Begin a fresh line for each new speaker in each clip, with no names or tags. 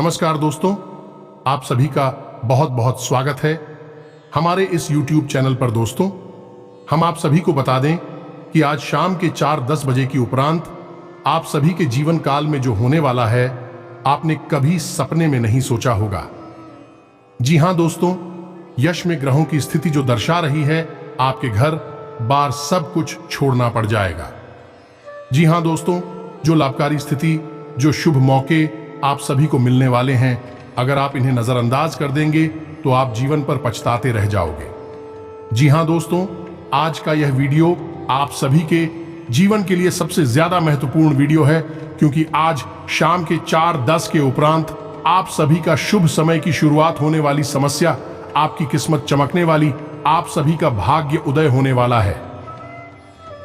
नमस्कार दोस्तों, आप सभी का बहुत बहुत स्वागत है हमारे इस YouTube चैनल पर। दोस्तों, हम आप सभी को बता दें कि आज शाम के 4:10 बजे की उपरांत आप सभी के जीवन काल में जो होने वाला है, आपने कभी सपने में नहीं सोचा होगा। जी हां दोस्तों, यश में ग्रहों की स्थिति जो दर्शा रही है, आपके घर बार सब कुछ छोड़ना पड़ जाएगा। जी हां दोस्तों, जो लाभकारी स्थिति, जो शुभ मौके आप सभी को मिलने वाले हैं, अगर आप इन्हें नजरअंदाज कर देंगे तो आप जीवन पर पछताते रह जाओगे। जी हां दोस्तों, आज का यह वीडियो आप सभी के जीवन के लिए सबसे ज्यादा महत्वपूर्ण वीडियो है, क्योंकि आज शाम के 4:10 के उपरांत आप सभी का शुभ समय की शुरुआत होने वाली समस्या, आपकी किस्मत चमकने वाली, आप सभी का भाग्य उदय होने वाला है।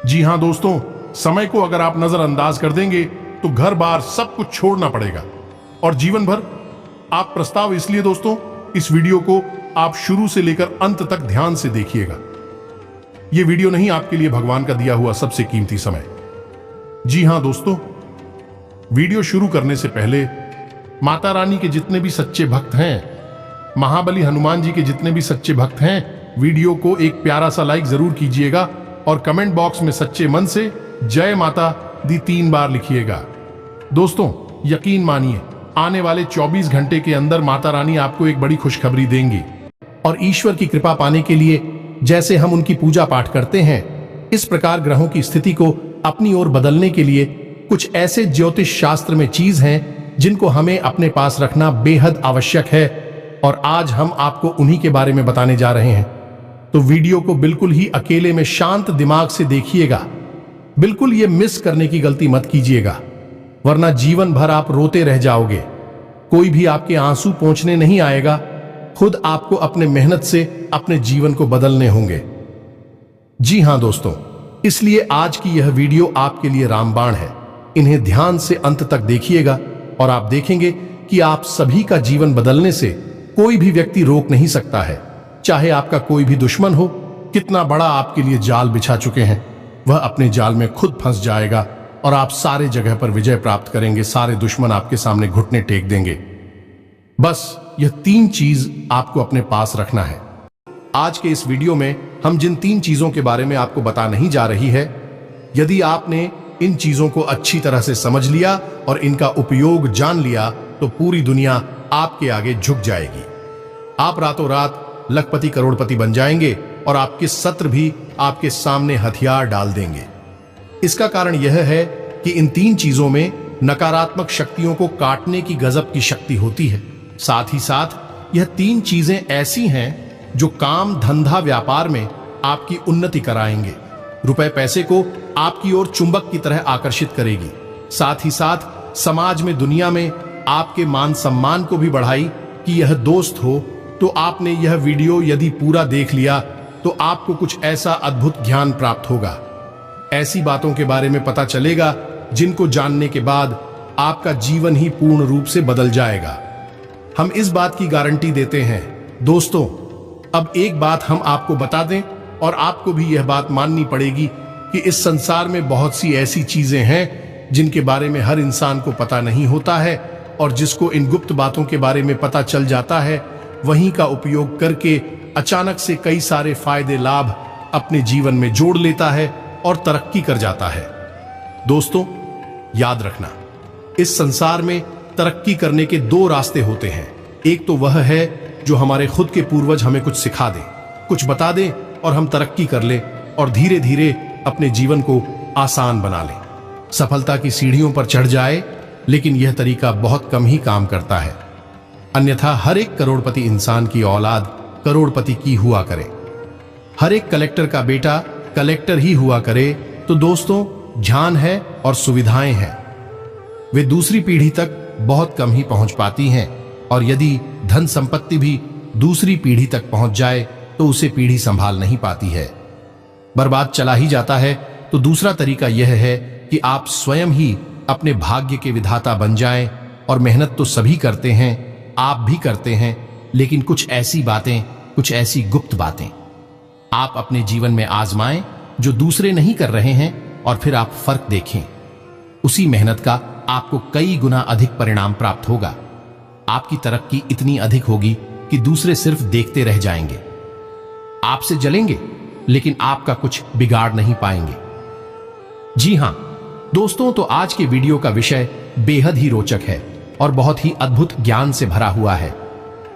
जी हां दोस्तों, समय को अगर आप नजरअंदाज कर देंगे तो घर बार सब कुछ छोड़ना पड़ेगा और जीवन भर आप प्रस्ताव। इसलिए दोस्तों, इस वीडियो को आप शुरू से लेकर अंत तक ध्यान से देखिएगा। यह वीडियो नहीं आपके लिए भगवान का दिया हुआ सबसे कीमती समय। जी हां दोस्तों, वीडियो शुरू करने से पहले माता रानी के जितने भी सच्चे भक्त हैं, महाबली हनुमान जी के जितने भी सच्चे भक्त हैं, वीडियो को एक प्यारा सा लाइक जरूर कीजिएगा और कमेंट बॉक्स में सच्चे मन से जय माता दी 3 बार लिखिएगा। दोस्तों, यकीन मानिए, आने वाले 24 घंटे के अंदर माता रानी आपको एक बड़ी खुशखबरी देंगी और ईश्वर की कृपा पाने के लिए जैसे हम उनकी पूजा पाठ करते हैं, इस प्रकार ग्रहों की स्थिति को अपनी ओर बदलने के लिए कुछ ऐसे ज्योतिष शास्त्र में चीज हैं जिनको हमें अपने पास रखना बेहद आवश्यक है, और आज हम आपको उन्हीं के बारे में बताने जा रहे हैं। तो वीडियो को बिल्कुल ही अकेले में शांत दिमाग से देखिएगा, बिल्कुल ये मिस करने की गलती मत कीजिएगा, वरना जीवन भर आप रोते रह जाओगे। कोई भी आपके आंसू पोंछने नहीं आएगा, खुद आपको अपने मेहनत से अपने जीवन को बदलने होंगे। जी हां दोस्तों, इसलिए आज की यह वीडियो आपके लिए रामबाण है। इन्हें ध्यान से अंत तक देखिएगा और आप देखेंगे कि आप सभी का जीवन बदलने से कोई भी व्यक्ति रोक नहीं सकता है। चाहे आपका कोई भी दुश्मन हो, कितना बड़ा आपके लिए जाल बिछा चुके हैं, वह अपने जाल में खुद फंस जाएगा और आप सारे जगह पर विजय प्राप्त करेंगे। सारे दुश्मन आपके सामने घुटने टेक देंगे। बस यह 3 चीज आपको अपने पास रखना है। आज के इस वीडियो में हम जिन 3 चीजों के बारे में आपको बता नहीं जा रही है, यदि आपने इन चीजों को अच्छी तरह से समझ लिया और इनका उपयोग जान लिया तो पूरी दुनिया आपके आगे झुक जाएगी। आप रातों रात लखपति करोड़पति बन जाएंगे और आपके शत्रु भी आपके सामने हथियार डाल देंगे। इसका कारण यह है कि इन 3 चीजों में नकारात्मक शक्तियों को काटने की गजब की शक्ति होती है। साथ ही साथ यह 3 चीजें ऐसी हैं जो काम, धंधा, व्यापार में आपकी उन्नति कराएंगे, रुपए पैसे को आपकी ओर चुंबक की तरह आकर्षित करेगी। साथ ही साथ समाज में, दुनिया में आपके मान सम्मान को भी बढ़ाई। कि यह दोस्त हो तो आपने यह वीडियो यदि पूरा देख लिया तो आपको कुछ ऐसा अद्भुत ज्ञान प्राप्त होगा, ऐसी बातों के बारे में पता चलेगा जिनको जानने के बाद आपका जीवन ही पूर्ण रूप से बदल जाएगा। हम इस बात की गारंटी देते हैं। दोस्तों, अब एक बात हम आपको बता दें और आपको भी यह बात माननी पड़ेगी कि इस संसार में बहुत सी ऐसी चीजें हैं जिनके बारे में हर इंसान को पता नहीं होता है, और जिसको इन गुप्त बातों के बारे में पता चल जाता है, वहीं का उपयोग करके अचानक से कई सारे फायदे, लाभ अपने जीवन में जोड़ लेता है और तरक्की कर जाता है। दोस्तों, याद रखना, इस संसार में तरक्की करने के 2 रास्ते होते हैं। एक तो वह है जो हमारे खुद के पूर्वज हमें कुछ सिखा दें, कुछ बता दें और हम तरक्की कर लें और धीरे धीरे अपने जीवन को आसान बना लें, सफलता की सीढ़ियों पर चढ़ जाए। लेकिन यह तरीका बहुत कम ही काम करता है। अन्यथा हर एक करोड़पति इंसान की औलाद करोड़पति की हुआ करे, हर एक कलेक्टर का बेटा कलेक्टर ही हुआ करे, तो दोस्तों ध्यान है और सुविधाएं हैं, वे दूसरी पीढ़ी तक बहुत कम ही पहुंच पाती हैं, और यदि धन संपत्ति भी दूसरी पीढ़ी तक पहुंच जाए तो उसे पीढ़ी संभाल नहीं पाती है, बर्बाद चला ही जाता है। तो दूसरा तरीका यह है कि आप स्वयं ही अपने भाग्य के विधाता बन जाएं। और मेहनत तो सभी करते हैं, आप भी करते हैं, लेकिन कुछ ऐसी बातें, कुछ ऐसी गुप्त बातें आप अपने जीवन में आजमाएं जो दूसरे नहीं कर रहे हैं, और फिर आप फर्क देखें। उसी मेहनत का आपको कई गुना अधिक परिणाम प्राप्त होगा।
आपकी तरक्की इतनी अधिक होगी कि दूसरे सिर्फ देखते रह जाएंगे। आपसे जलेंगे लेकिन आपका कुछ बिगाड़ नहीं पाएंगे। जी हां दोस्तों, तो आज के वीडियो का विषय बेहद ही रोचक है और बहुत ही अद्भुत ज्ञान से भरा हुआ है।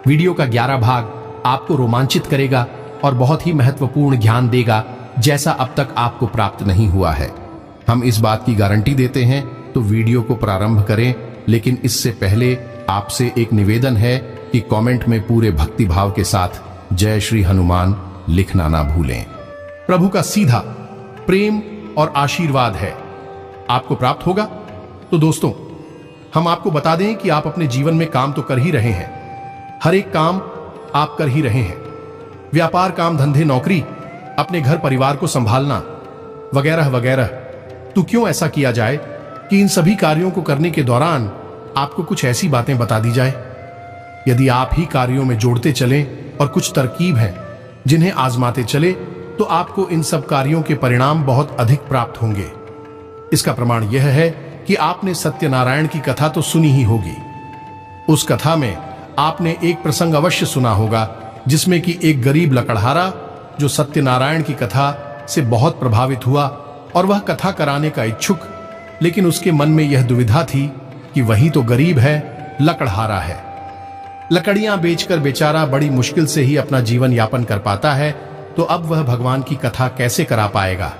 वीडियो का 11 भाग आपको रोमांचित करेगा और बहुत ही महत्वपूर्ण ज्ञान देगा जैसा अब तक आपको प्राप्त नहीं हुआ है। हम इस बात की गारंटी देते हैं, तो वीडियो को प्रारंभ करें। लेकिन इससे पहले आपसे एक निवेदन है कि कमेंट में पूरे भक्ति भाव के साथ जय श्री हनुमान लिखना ना भूलें। प्रभु का सीधा प्रेम और आशीर्वाद है आपको प्राप्त होगा। तो दोस्तों, हम आपको बता दें कि आप अपने जीवन में काम तो कर ही रहे हैं, हर एक काम आप कर ही रहे हैं। व्यापार, काम धंधे, नौकरी, अपने घर परिवार को संभालना वगैरह वगैरह। तो क्यों ऐसा किया जाए कि इन सभी कार्यों को करने के दौरान आपको कुछ ऐसी बातें बता दी जाए। यदि आप ही कार्यों में जोड़ते चलें और कुछ तरकीब हैं जिन्हें आजमाते चले, तो आपको इन सब कार्यों के परिणाम बहुत अधिक प्राप्त होंगे। इसका प्रमाण यह है कि आपने सत्यनारायण की कथा तो सुनी ही होगी। उस कथा में आपने एक प्रसंग अवश्य सुना होगा जिसमें कि एक गरीब लकड़हारा जो सत्यनारायण की कथा से बहुत प्रभावित हुआ और वह कथा कराने का इच्छुक, लेकिन उसके मन में यह दुविधा थी कि वही तो गरीब है, लकड़हारा है। लकड़ियां बेचकर बेचारा बड़ी मुश्किल से ही अपना जीवन यापन कर पाता है, तो अब वह भगवान की कथा कैसे करा पाएगा।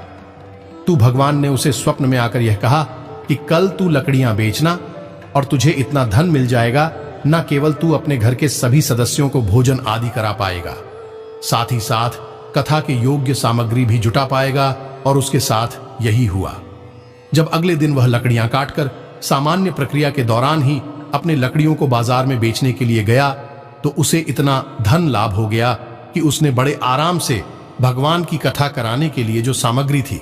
तू भगवान ने उसे स्वप्न में आकर यह कहा कि कल तू लकड़ियां बेचना और तुझे इतना धन मिल जाएगा, न केवल तू अपने घर के सभी सदस्यों को भोजन आदि करा पाएगा, साथ ही साथ कथा के योग्य सामग्री भी जुटा पाएगा। और उसके साथ यही हुआ। जब अगले दिन वह लकड़ियां काटकर सामान्य प्रक्रिया के दौरान ही अपने लकड़ियों को बाजार में बेचने के लिए गया, तो उसे इतना धन लाभ हो गया कि उसने बड़े आराम से भगवान की कथा कराने के लिए जो सामग्री थी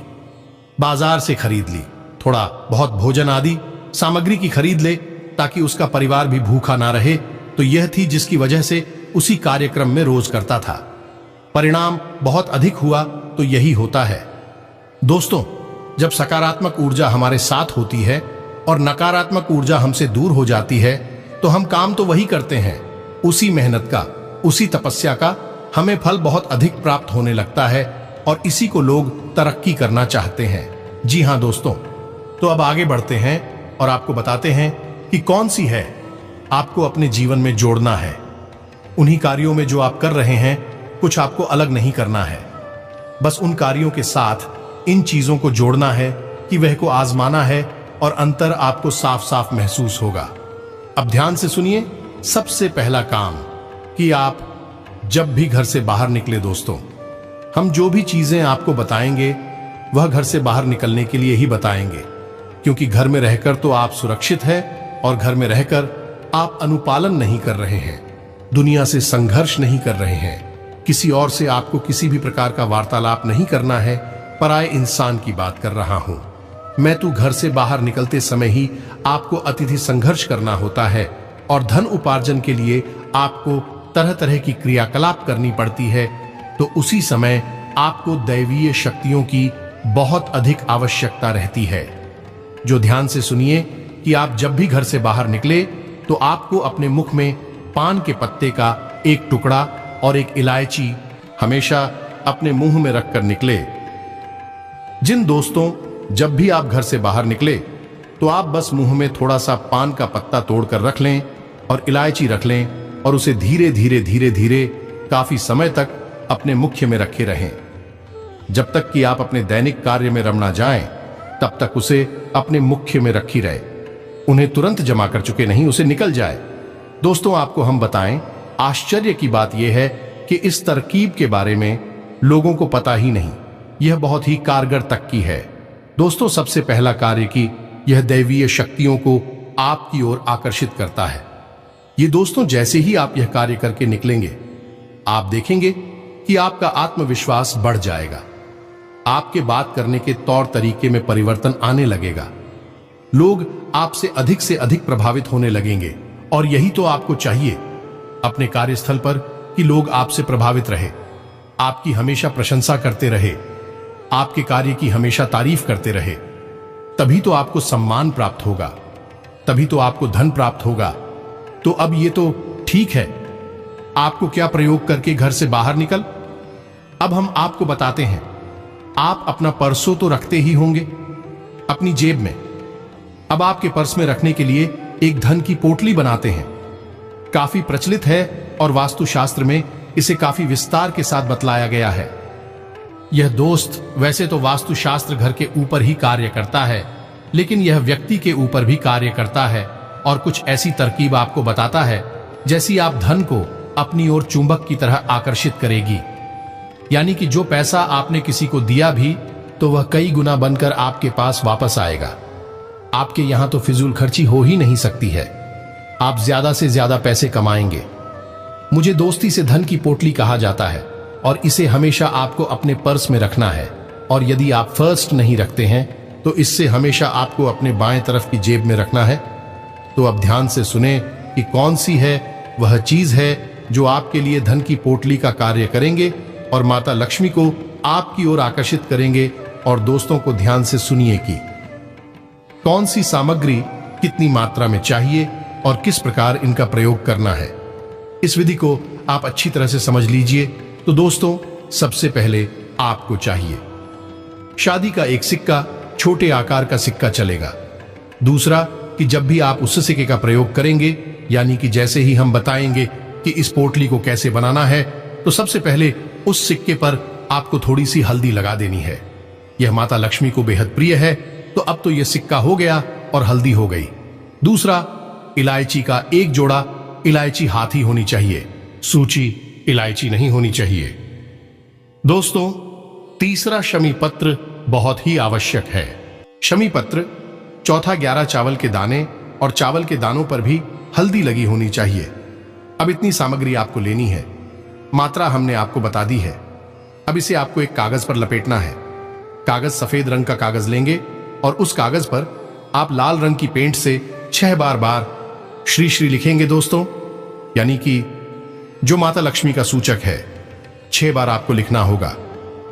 बाजार से खरीद ली। थोड़ा बहुत भोजन आदि सामग्री की खरीद ले ताकि उसका परिवार भी भूखा ना रहे। तो यह थी जिसकी वजह से उसी कार्यक्रम में रोज करता था। परिणाम बहुत अधिक हुआ। तो यही होता है दोस्तों, जब सकारात्मक ऊर्जा हमारे साथ होती है और नकारात्मक ऊर्जा हमसे दूर हो जाती है, तो हम काम तो वही करते हैं, उसी मेहनत का, उसी तपस्या का हमें फल बहुत अधिक प्राप्त होने लगता है और इसी को लोग तरक्की करना चाहते हैं। जी हां दोस्तों, तो अब आगे बढ़ते हैं और आपको बताते हैं कि कौन सी है आपको अपने जीवन में जोड़ना है। उन्हीं कार्यों में जो आप कर रहे हैं, कुछ आपको अलग नहीं करना है। बस उन कार्यों के साथ इन चीजों को जोड़ना है कि वह को आजमाना है और अंतर आपको साफ साफ महसूस होगा। अब ध्यान से सुनिए। सबसे पहला काम कि आप जब भी घर से बाहर निकले दोस्तों, हम जो भी चीजें आपको बताएंगे वह घर से बाहर निकलने के लिए ही बताएंगे, क्योंकि घर में रहकर तो आप सुरक्षित हैं और घर में रहकर आप अनुपालन नहीं कर रहे हैं, दुनिया से संघर्ष नहीं कर रहे हैं, किसी और से आपको किसी भी प्रकार का वार्तालाप नहीं करना है। पराये इंसान की बात कर रहा हूं मैं। तू घर से बाहर निकलते समय ही आपको अतिथि संघर्ष करना होता है और धन उपार्जन के लिए आपको तरह तरह की क्रियाकलाप करनी पड़ती है। तो उसी समय आपको दैवीय शक्तियों की बहुत अधिक आवश्यकता रहती है। जो ध्यान से सुनिए कि आप जब भी घर से बाहर निकले, तो आपको अपने मुख में पान के पत्ते का एक टुकड़ा और एक इलायची हमेशा अपने मुंह में रखकर निकले। जिन दोस्तों, जब भी आप घर से बाहर निकले, तो आप बस मुंह में थोड़ा सा पान का पत्ता तोड़कर रख लें और इलायची रख लें और उसे धीरे धीरे धीरे धीरे काफी समय तक अपने मुख्य में रखे रहें। जब तक कि आप अपने दैनिक कार्य में रम ना जाएं, तब तक उसे अपने मुख्य में रखी रहे। उन्हें तुरंत जमा कर चुके नहीं, उसे निकल जाए। दोस्तों, आपको हम बताएं, आश्चर्य की बात यह है कि इस तरकीब के बारे में लोगों को पता ही नहीं। यह बहुत ही कारगर तक की है दोस्तों। सबसे पहला कार्य कि यह दैवीय शक्तियों को आपकी ओर आकर्षित करता है। ये दोस्तों, जैसे ही आप यह कार्य करके निकलेंगे, आप देखेंगे कि आपका आत्मविश्वास बढ़ जाएगा। आपके बात करने के तौर तरीके में परिवर्तन आने लगेगा। लोग आपसे अधिक प्रभावित होने लगेंगे और यही तो आपको चाहिए अपने कार्यस्थल पर, कि लोग आपसे प्रभावित रहे, आपकी हमेशा प्रशंसा करते रहे, आपके कार्य की हमेशा तारीफ करते रहे। तभी तो आपको सम्मान प्राप्त होगा, तभी तो आपको धन प्राप्त होगा, तो अब ये तो ठीक है, आपको क्या प्रयोग करके घर से बाहर निकल। अब हम आपको बताते हैं। आप अपना पर्सो तो रखते ही होंगे अपनी जेब में। अब आपके पर्स में रखने के लिए एक धन की पोटली बनाते हैं। काफी प्रचलित है और वास्तुशास्त्र में इसे काफी विस्तार के साथ बतलाया गया है। यह दोस्त वैसे तो वास्तुशास्त्र घर के ऊपर ही कार्य करता है, लेकिन यह व्यक्ति के ऊपर भी कार्य करता है और कुछ ऐसी तरकीब आपको बताता है जैसी आप धन को अपनी ओर चुंबक की तरह आकर्षित करेगी। यानी कि जो पैसा आपने किसी को दिया भी तो वह कई गुना बनकर आपके पास वापस आएगा। आपके यहां तो फिजूल खर्ची हो ही नहीं सकती है। आप ज्यादा से ज्यादा पैसे कमाएंगे। मुझे दोस्ती से धन की पोटली कहा जाता है और इसे हमेशा आपको अपने पर्स में रखना है। और यदि आप फर्स्ट नहीं रखते हैं तो इससे हमेशा आपको अपने बाएं तरफ की जेब में रखना है। तो अब ध्यान से सुने कि कौन सी है वह चीज है जो आपके लिए धन की पोटली का कार्य करेंगे और माता लक्ष्मी को आपकी ओर आकर्षित करेंगे। और दोस्तों को ध्यान से सुनिए कि कौन सी सामग्री कितनी मात्रा में चाहिए और किस प्रकार इनका प्रयोग करना है। इस विधि को आप अच्छी तरह से समझ लीजिए। तो दोस्तों, सबसे पहले आपको चाहिए शादी का एक सिक्का, छोटे आकार का सिक्का चलेगा। दूसरा कि जब भी आप उस सिक्के का प्रयोग करेंगे, यानी कि जैसे ही हम बताएंगे कि इस पोटली को कैसे बनाना है, तो सबसे पहले उस सिक्के पर आपको थोड़ी सी हल्दी लगा देनी है। यह माता लक्ष्मी को बेहद प्रिय है, तो अब तो यह सिक्का हो गया और हल्दी हो गई। दूसरा, इलायची का एक जोड़ा। इलायची हाथी होनी चाहिए, सूची इलायची नहीं होनी चाहिए। दोस्तों, तीसरा शमी पत्र बहुत ही आवश्यक है। शमी पत्र, चौथा 11 चावल के दाने और चावल के दानों पर भी हल्दी लगी होनी चाहिए। अब इतनी सामग्री आपको लेनी है। मात्रा हमने आपको बता दी है। अब इसे आपको एक कागज पर लपेटना है। कागज सफेद रंग का कागज लेंगे और उस कागज पर आप लाल रंग की पेंट से 6 बार श्री श्री लिखेंगे दोस्तों, यानी कि जो माता लक्ष्मी का सूचक है। 6 बार आपको लिखना होगा।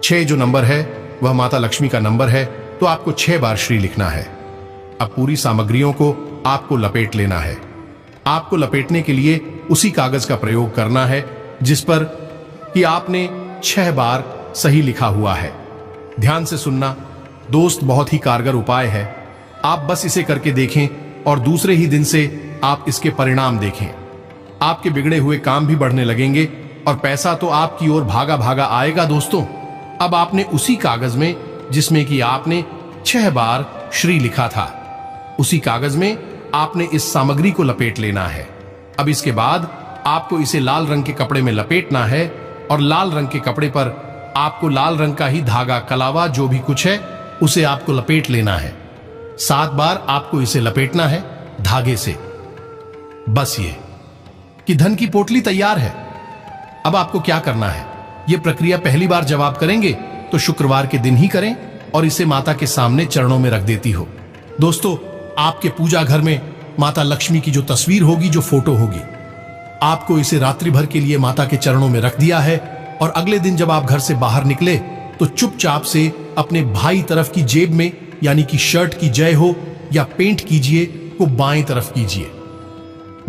6 जो नंबर है वह माता लक्ष्मी का नंबर है, तो आपको 6 बार श्री लिखना है। अब पूरी सामग्रियों को आपको लपेट लेना है। आपको लपेटने के लिए उसी कागज का प्रयोग करना है जिस पर कि आपने 6 बार सही लिखा हुआ है। ध्यान से सुनना दोस्त, बहुत ही कारगर उपाय है। आप बस इसे करके देखें और दूसरे ही दिन से आप इसके परिणाम देखें। आपके बिगड़े हुए काम भी बढ़ने लगेंगे और पैसा तो आपकी ओर भागा भागा आएगा। दोस्तों, अब आपने उसी कागज में जिसमें कि आपने 6 बार श्री लिखा था, उसी कागज में आपने इस सामग्री को लपेट लेना है। अब इसके बाद आपको इसे लाल रंग के कपड़े में लपेटना है और लाल रंग के कपड़े पर आपको लाल रंग का ही धागा, कलावा, जो भी कुछ है उसे आपको लपेट लेना है। 7 बार आपको इसे लपेटना है धागे से। बस ये कि धन की पोटली तैयार है। अब आपको क्या करना है, यह प्रक्रिया पहली बार जब आप करेंगे तो शुक्रवार के दिन ही करें और इसे माता के सामने चरणों में रख देती हो। दोस्तों, आपके पूजा घर में माता लक्ष्मी की जो तस्वीर होगी, जो फोटो होगी, आपको इसे रात्रि भर के लिए माता के चरणों में रख दिया है। और अगले दिन जब आप घर से बाहर निकले तो चुपचाप से अपने भाई तरफ की जेब में, यानी कि शर्ट की जय हो या पेंट कीजिए, को बाएं तरफ कीजिए।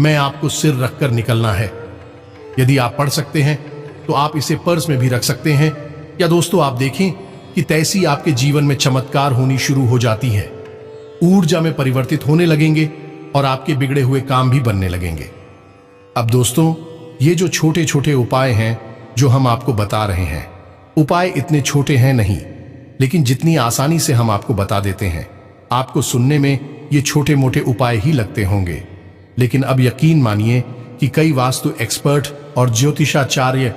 मैं आपको सिर रखकर निकलना है। यदि आप पढ़ सकते हैं तो आप इसे पर्स में भी रख सकते हैं। या दोस्तों, आप देखें कि तैसी आपके जीवन में चमत्कार होनी शुरू हो जाती है। ऊर्जा में परिवर्तित होने लगेंगे और आपके बिगड़े हुए काम भी बनने लगेंगे। अब दोस्तों, ये जो छोटे छोटे उपाय हैं जो हम आपको बता रहे हैं, उपाय इतने छोटे हैं नहीं, लेकिन जितनी आसानी से हम आपको बता देते हैं, आपको सुनने में ये छोटे मोटे उपाय ही लगते होंगे। लेकिन अब यकीन मानिए कि कई वास्तु एक्सपर्ट और ज्योतिषाचार्य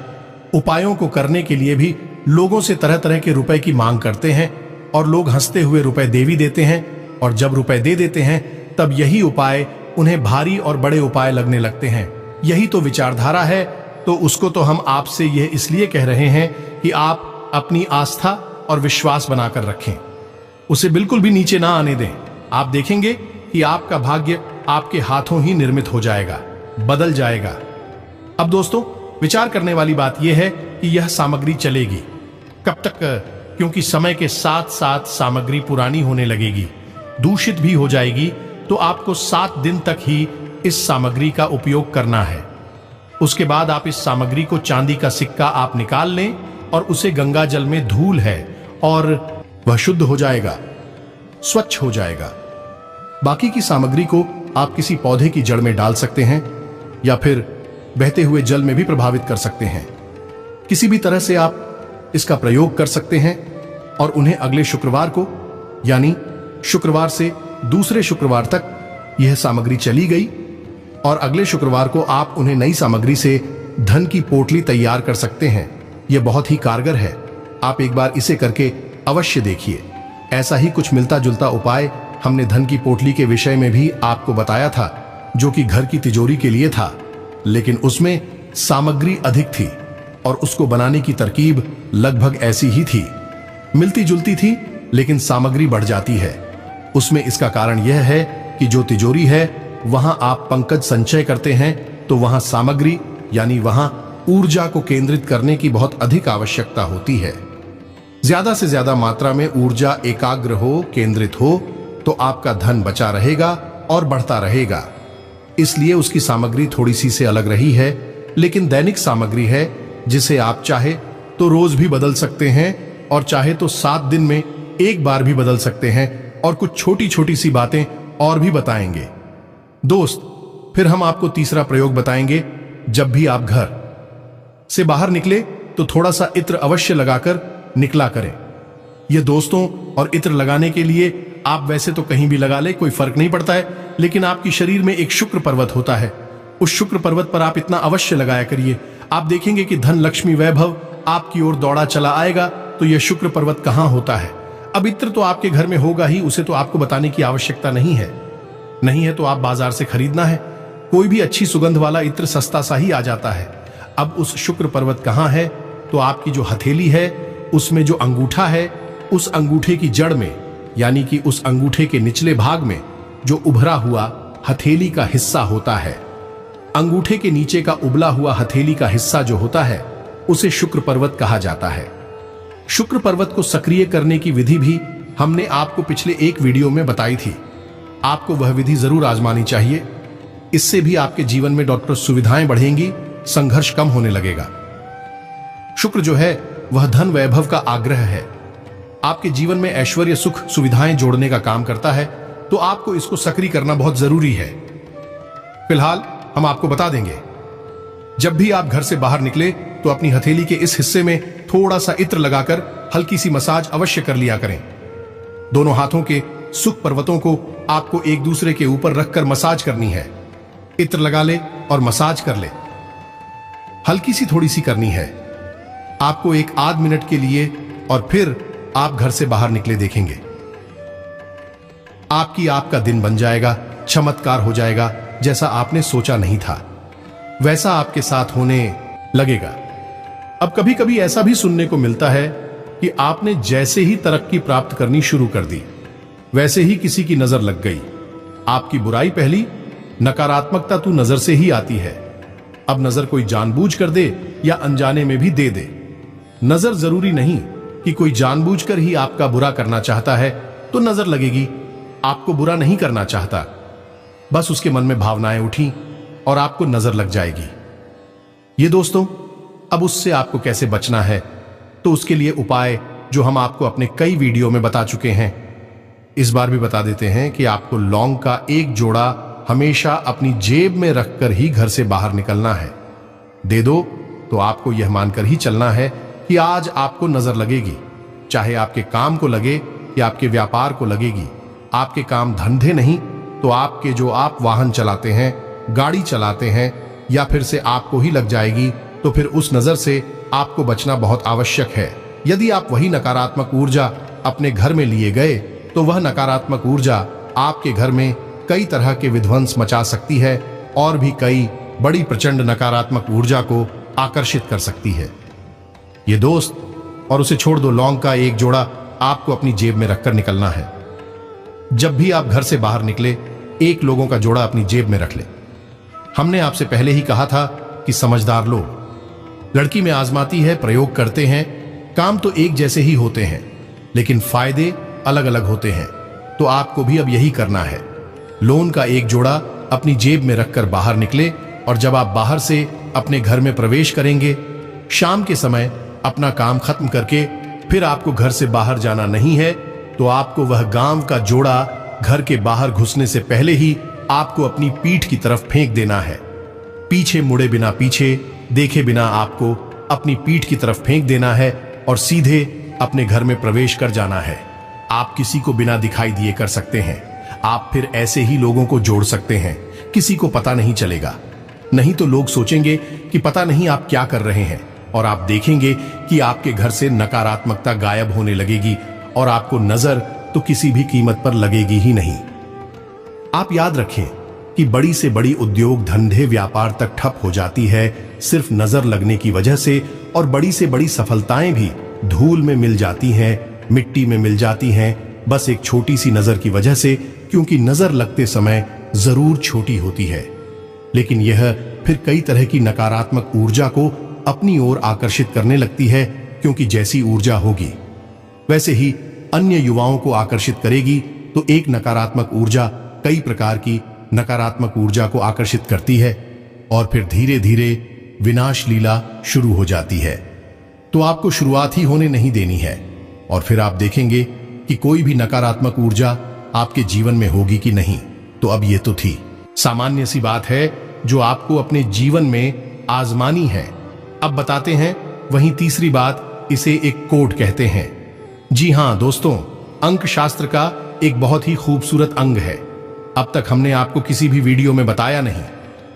उपायों को करने के लिए भी लोगों से तरह तरह के रुपए की मांग करते हैं और लोग हंसते हुए रुपए दे भी देते हैं। और जब रुपए दे देते हैं तब यही उपाय उन्हें भारी और बड़े उपाय लगने लगते हैं। यही तो विचारधारा है। तो उसको तो हम आपसे यह इसलिए कह रहे हैं कि आप अपनी आस्था और विश्वास बनाकर रखें, उसे बिल्कुल भी नीचे ना आने दें। आप देखेंगे कि आपका भाग्य आपके हाथों ही निर्मित हो जाएगा, बदल जाएगा। अब दोस्तों, विचार करने वाली बात यह है कि यह सामग्री चलेगी कब तक, क्योंकि समय के साथ साथ सामग्री पुरानी होने लगेगी, दूषित भी हो जाएगी। तो आपको 7 दिन तक ही इस सामग्री का उपयोग करना है। उसके बाद आप इस सामग्री को, चांदी का सिक्का आप निकाल लें और उसे गंगा जल में धूल है और वह शुद्ध हो जाएगा, स्वच्छ हो जाएगा। बाकी की सामग्री को आप किसी पौधे की जड़ में डाल सकते हैं या फिर बहते हुए जल में भी प्रभावित कर सकते हैं। किसी भी तरह से आप इसका प्रयोग कर सकते हैं और उन्हें अगले शुक्रवार को, यानी शुक्रवार से दूसरे शुक्रवार तक यह सामग्री चली गई और अगले शुक्रवार को आप उन्हें नई सामग्री से धन की पोटली तैयार कर सकते हैं। यह बहुत ही कारगर है। आप एक बार इसे करके अवश्य देखिए। ऐसा ही कुछ मिलता जुलता उपाय हमने धन की पोटली के विषय में भी आपको बताया था, जो कि घर की तिजोरी के लिए था, लेकिन उसमें सामग्री अधिक थी और उसको बनाने की तरकीब लगभग ऐसी ही थी, मिलती जुलती थी, लेकिन सामग्री बढ़ जाती है। उसमें इसका कारण यह है कि जो तिजोरी है वहां आप पंकज संचय करते हैं, तो वहां सामग्री यानी वहां ऊर्जा को केंद्रित करने की बहुत अधिक आवश्यकता होती है। ज्यादा से ज्यादा मात्रा में ऊर्जा एकाग्र हो, केंद्रित हो, तो आपका धन बचा रहेगा और बढ़ता रहेगा। इसलिए उसकी सामग्री थोड़ी सी से अलग रही है, लेकिन दैनिक सामग्री है जिसे आप चाहे तो रोज भी बदल सकते हैं और चाहे तो 7 दिन में एक बार भी बदल सकते हैं। और कुछ छोटी छोटी सी बातें और भी बताएंगे दोस्त। फिर हम आपको तीसरा प्रयोग बताएंगे। जब भी आप घर से बाहर निकले तो थोड़ा सा इत्र अवश्य लगाकर निकला करें। यह दोस्तों, और इत्र लगाने के लिए आप वैसे तो कहीं भी लगा ले, कोई फर्क नहीं पड़ता है, लेकिन आपकी शरीर में एक शुक्र पर्वत होता है। उस शुक्र पर्वत पर आप इतना अवश्य लगाया करिए। आप देखेंगे कि धन, लक्ष्मी, वैभव आपकी ओर दौड़ा चला आएगा। तो यह शुक्र पर्वत कहां होता है? अब इत्र तो आपके घर में होगा ही, उसे तो आपको बताने की आवश्यकता नहीं है। नहीं है तो आप बाजार से खरीदना है। कोई भी अच्छी सुगंध वाला इत्र सस्ता सा ही आ जाता है। अब उस शुक्र पर्वत कहां है? तो आपकी जो हथेली है उसमें जो अंगूठा है, उस अंगूठे की जड़ में, यानी कि उस अंगूठे के निचले भाग में जो उभरा हुआ हथेली का हिस्सा होता है। अंगूठे के नीचे का उबला हुआ हथेली का हिस्सा जो होता है उसे शुक्र पर्वत कहा जाता है। शुक्र पर्वत को सक्रिय करने की विधि भी हमने आपको पिछले एक वीडियो में बताई थी। आपको वह विधि जरूर आजमानी चाहिए। इससे भी आपके जीवन में डॉक्टर सुविधाएं बढ़ेंगी, संघर्ष कम होने लगेगा। शुक्र जो है वह धन, वैभव का आग्रह है। आपके जीवन में ऐश्वर्य, सुख, सुविधाएं जोड़ने का काम करता है, तो आपको इसको सक्रिय करना बहुत जरूरी है। फिलहाल हम आपको बता देंगे, जब भी आप घर से बाहर निकले तो अपनी हथेली के इस हिस्से में थोड़ा सा इत्र लगाकर हल्की सी मसाज अवश्य कर लिया करें। दोनों हाथों के सुख पर्वतों को आपको एक दूसरे के ऊपर रखकर मसाज करनी है। इत्र लगा ले और मसाज कर ले। हल्की सी थोड़ी सी करनी है आपको, 1 मिनट के लिए, और फिर आप घर से बाहर निकले देखेंगे आपका दिन बन जाएगा, चमत्कार हो जाएगा। जैसा आपने सोचा नहीं था वैसा आपके साथ होने लगेगा। अब कभी कभी ऐसा भी सुनने को मिलता है कि आपने जैसे ही तरक्की प्राप्त करनी शुरू कर दी, वैसे ही किसी की नजर लग गई। आपकी बुराई पहली, नकारात्मकता तो नजर से ही आती है। अब नजर कोई जानबूझ कर दे या अनजाने में भी दे दे। नजर जरूरी नहीं कि कोई जानबूझकर ही आपका बुरा करना चाहता है तो नजर लगेगी। आपको बुरा नहीं करना चाहता, बस उसके मन में भावनाएं उठी और आपको नजर लग जाएगी। ये दोस्तों, अब उससे आपको कैसे बचना है, तो उसके लिए उपाय जो हम आपको अपने कई वीडियो में बता चुके हैं, इस बार भी बता देते हैं कि आपको लौंग का एक जोड़ा हमेशा अपनी जेब में रखकर ही घर से बाहर निकलना है। दे दो तो आपको यह मानकर ही चलना है कि आज आपको नजर लगेगी। चाहे आपके काम को लगे या आपके व्यापार को लगेगी। आपके काम धंधे नहीं तो आपके जो आप वाहन चलाते हैं, गाड़ी चलाते हैं, या फिर से आपको ही लग जाएगी। तो फिर उस नजर से आपको बचना बहुत आवश्यक है। यदि आप वही नकारात्मक ऊर्जा अपने घर में लिए गए तो वह नकारात्मक ऊर्जा आपके घर में कई तरह के विध्वंस मचा सकती है और भी कई बड़ी प्रचंड नकारात्मक ऊर्जा को आकर्षित कर सकती है। ये दोस्त, और उसे छोड़ दो, लौंग का एक जोड़ा आपको अपनी जेब में रखकर निकलना है। जब भी आप घर से बाहर निकले, एक लोगों का जोड़ा अपनी जेब में रख ले। हमने आपसे पहले ही कहा था कि समझदार लोग लड़की में आजमाती है, प्रयोग करते हैं, काम तो एक जैसे ही होते हैं लेकिन फायदे अलग अलग होते हैं। तो आपको भी अब यही करना है। लोन का एक जोड़ा अपनी जेब में रखकर बाहर निकले और जब आप बाहर से अपने घर में प्रवेश करेंगे, शाम के समय अपना काम खत्म करके फिर आपको घर से बाहर जाना नहीं है, तो आपको वह गांव का जोड़ा घर के बाहर घुसने से पहले ही आपको अपनी पीठ की तरफ फेंक देना है। पीछे मुड़े बिना, पीछे देखे बिना आपको अपनी पीठ की तरफ फेंक देना है और सीधे अपने घर में प्रवेश कर जाना है। आप किसी को बिना दिखाई दिए कर सकते हैं। आप फिर ऐसे ही लोगों को जोड़ सकते हैं, किसी को पता नहीं चलेगा। नहीं तो लोग सोचेंगे कि पता नहीं आप क्या कर रहे हैं, और आप देखेंगे कि आपके घर से नकारात्मकता गायब होने लगेगी और आपको नजर तो किसी भी कीमत पर लगेगी ही नहीं। आप याद रखें कि बड़ी से बड़ी उद्योग, धंधे, व्यापार तक ठप हो जाती है सिर्फ नजर लगने की वजह से, और बड़ी से बड़ी सफलताएं भी धूल में मिल जाती हैं, मिट्टी में मिल जाती हैं, बस एक छोटी सी नजर की वजह से, क्योंकि नजर लगते समय जरूर छोटी होती है, लेकिन यह फिर कई तरह की नकारात्मक ऊर्जा को अपनी ओर आकर्षित करने लगती है, क्योंकि जैसी ऊर्जा होगी वैसे ही अन्य युवाओं को आकर्षित करेगी। तो एक नकारात्मक ऊर्जा कई प्रकार की नकारात्मक ऊर्जा को आकर्षित करती है और फिर धीरे धीरे विनाश लीला शुरू हो जाती है। तो आपको शुरुआत ही होने नहीं देनी है, और फिर आप देखेंगे कि कोई भी नकारात्मक ऊर्जा आपके जीवन में होगी कि नहीं। तो अब ये तो थी सामान्य सी बात है जो आपको अपने जीवन में आजमानी है। अब बताते हैं वहीं तीसरी बात, इसे एक कोड कहते हैं। जी हां दोस्तों, अंक शास्त्र का एक बहुत ही खूबसूरत अंग है। अब तक हमने आपको किसी भी वीडियो में बताया नहीं,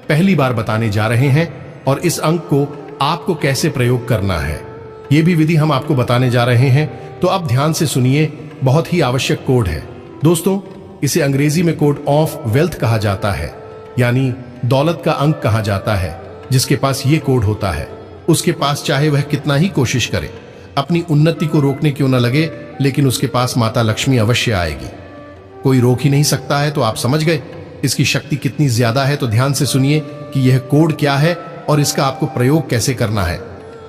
पहली बार बताने जा रहे हैं, और इस अंक को आपको कैसे प्रयोग करना है यह भी विधि हम आपको बताने जा रहे हैं। तो अब ध्यान से सुनिए, बहुत ही आवश्यक कोड है दोस्तों। इसे अंग्रेजी में कोड ऑफ वेल्थ कहा जाता है, यानी दौलत का अंक कहा जाता है। जिसके पास ये कोड होता है उसके पास चाहे वह कितना ही कोशिश करे, अपनी उन्नति को रोकने क्यों न लगे, लेकिन उसके पास माता लक्ष्मी अवश्य आएगी। कोई रोक ही नहीं सकता है। तो आप समझ गए इसकी शक्ति कितनी ज्यादा है। तो ध्यान से सुनिए कि यह कोड क्या है और इसका आपको प्रयोग कैसे करना है।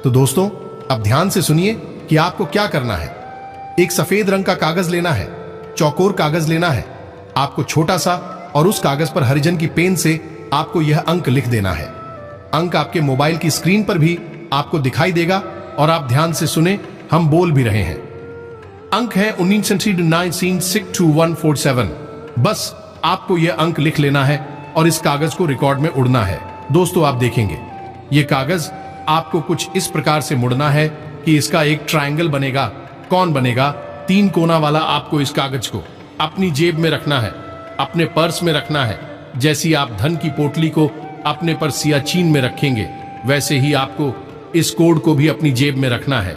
तो दोस्तों अब ध्यान से सुनिए कि आपको क्या करना है। एक सफेद रंग का कागज लेना है, चौकोर कागज लेना है आपको छोटा सा, और उस कागज पर हरिजन की पेन से आपको यह अंक लिख देना है। अंक आपके मोबाइल की स्क्रीन पर भी आपको दिखाई देगा, और आप ध्यान से सुने, हम बोल भी रहे हैं। अंक है 19696147। बस आपको यह अंक लिख लेना है और इस कागज को रिकॉर्ड में उड़ना है। दोस्तों आप देखेंगे यह कागज आपको कुछ इस प्रकार से मुड़ना है कि इसका एक ट्रायंगल बनेगा। कौन बनेगा? 3 कोना वाला। आपको इस कागज को अपनी जेब में रखना है, अपने पर्स में रखना है। जैसी आप धन की पोटली को अपने पर सियाचीन में रखेंगे, वैसे ही आपको इस कोड को भी अपनी जेब में रखना है।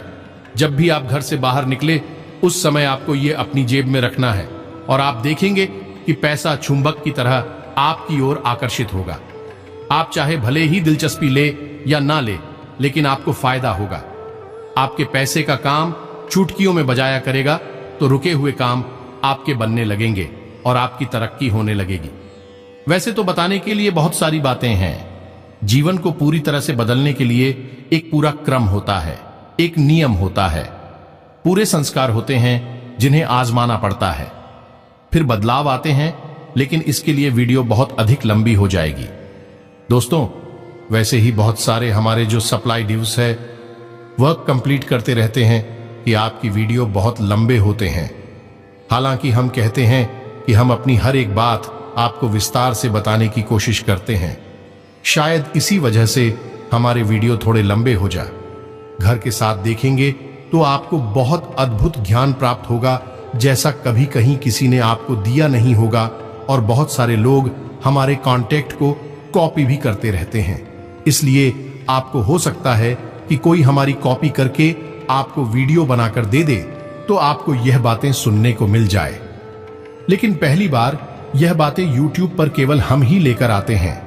जब भी आप घर से बाहर निकले उस समय आपको ये अपनी जेब में रखना है, और आप देखेंगे कि पैसा चुंबक की तरह आपकी ओर आकर्षित होगा। आप चाहे भले ही दिलचस्पी ले या ना ले, लेकिन आपको फायदा होगा। आपके पैसे का काम चुटकियों में बजाया करेगा, तो रुके हुए काम आपके बनने लगेंगे और आपकी तरक्की होने लगेगी। वैसे तो बताने के लिए बहुत सारी बातें हैं। जीवन को पूरी तरह से बदलने के लिए एक पूरा क्रम होता है, एक नियम होता है, पूरे संस्कार होते हैं जिन्हें आजमाना पड़ता है। फिर बदलाव आते हैं, लेकिन इसके लिए वीडियो बहुत अधिक लंबी हो जाएगी। दोस्तों वैसे ही बहुत सारे हमारे जो सप्लाई ड्यूज है वर्क कंप्लीट करते रहते हैं कि आपकी वीडियो बहुत लंबे होते हैं। हालांकि हम कहते हैं कि हम अपनी हर एक बात आपको विस्तार से बताने की कोशिश करते हैं, शायद इसी वजह से हमारे वीडियो थोड़े लंबे हो जाए। घर के साथ देखेंगे तो आपको बहुत अद्भुत ज्ञान प्राप्त होगा, जैसा कभी कहीं किसी ने आपको दिया नहीं होगा। और बहुत सारे लोग हमारे कांटेक्ट को कॉपी भी करते रहते हैं, इसलिए आपको हो सकता है कि कोई हमारी कॉपी करके आपको वीडियो बनाकर दे दे, तो आपको यह बातें सुनने को मिल जाए। लेकिन पहली बार यह बातें YouTube पर केवल हम ही लेकर आते हैं,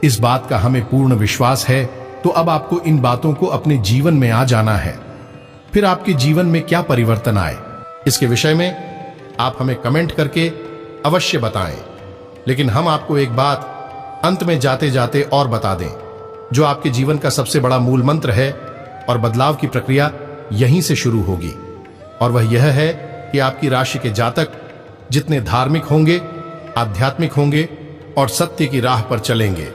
इस बात का हमें पूर्ण विश्वास है। तो अब आपको इन बातों को अपने जीवन में आ जाना है। फिर आपके जीवन में क्या परिवर्तन आए, इसके विषय में आप हमें कमेंट करके अवश्य बताएं। लेकिन हम आपको एक बात अंत में जाते जाते और बता दें, जो आपके जीवन का सबसे बड़ा मूल मंत्र है, और बदलाव की प्रक्रिया यहीं से शुरू होगी। और वह यह है कि आपकी राशि के जातक जितने धार्मिक होंगे, आध्यात्मिक होंगे, और सत्य की राह पर चलेंगे,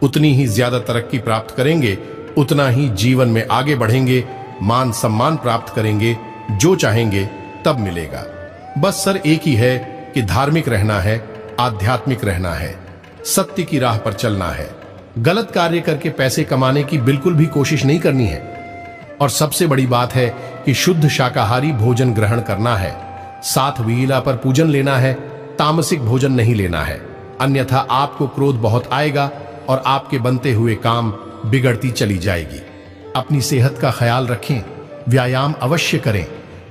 उतनी ही ज्यादा तरक्की प्राप्त करेंगे, उतना ही जीवन में आगे बढ़ेंगे, मान सम्मान प्राप्त करेंगे, जो चाहेंगे तब मिलेगा। बस सर एक ही है कि धार्मिक रहना है, आध्यात्मिक रहना है, सत्य की राह पर चलना है, गलत कार्य करके पैसे कमाने की बिल्कुल भी कोशिश नहीं करनी है। और सबसे बड़ी बात है कि शुद्ध शाकाहारी भोजन ग्रहण करना है, साथ विहिला पर पूजन लेना है, तामसिक भोजन नहीं लेना है, अन्यथा आपको क्रोध बहुत आएगा और आपके बनते हुए काम बिगड़ती चली जाएगी। अपनी सेहत का ख्याल रखें, व्यायाम अवश्य करें,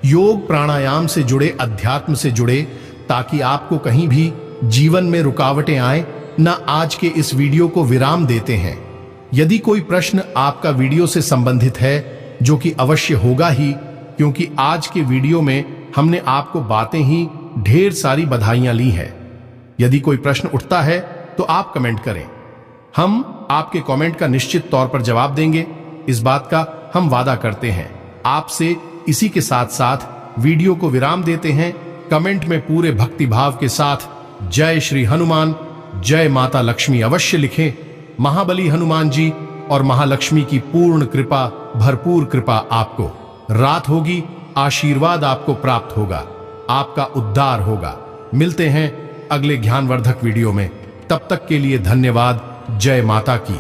योग प्राणायाम से जुड़े, अध्यात्म से जुड़े, ताकि आपको कहीं भी जीवन में रुकावटें आए न। आज के इस वीडियो को विराम देते हैं। यदि कोई प्रश्न आपका वीडियो से संबंधित है, जो कि अवश्य होगा ही, क्योंकि आज के वीडियो में हमने आपको बातें ही ढेर सारी बधाइयां ली हैं। यदि कोई प्रश्न उठता है तो आप कमेंट करें, हम आपके कमेंट का निश्चित तौर पर जवाब देंगे, इस बात का हम वादा करते हैं आपसे। इसी के साथ साथ वीडियो को विराम देते हैं। कमेंट में पूरे भक्ति भाव के साथ जय श्री हनुमान, जय माता लक्ष्मी अवश्य लिखें। महाबली हनुमान जी और महालक्ष्मी की पूर्ण कृपा, भरपूर कृपा आपको रात होगी, आशीर्वाद आपको प्राप्त होगा, आपका उद्धार होगा। मिलते हैं अगले ज्ञानवर्धक वीडियो में, तब तक के लिए धन्यवाद। जय माता की।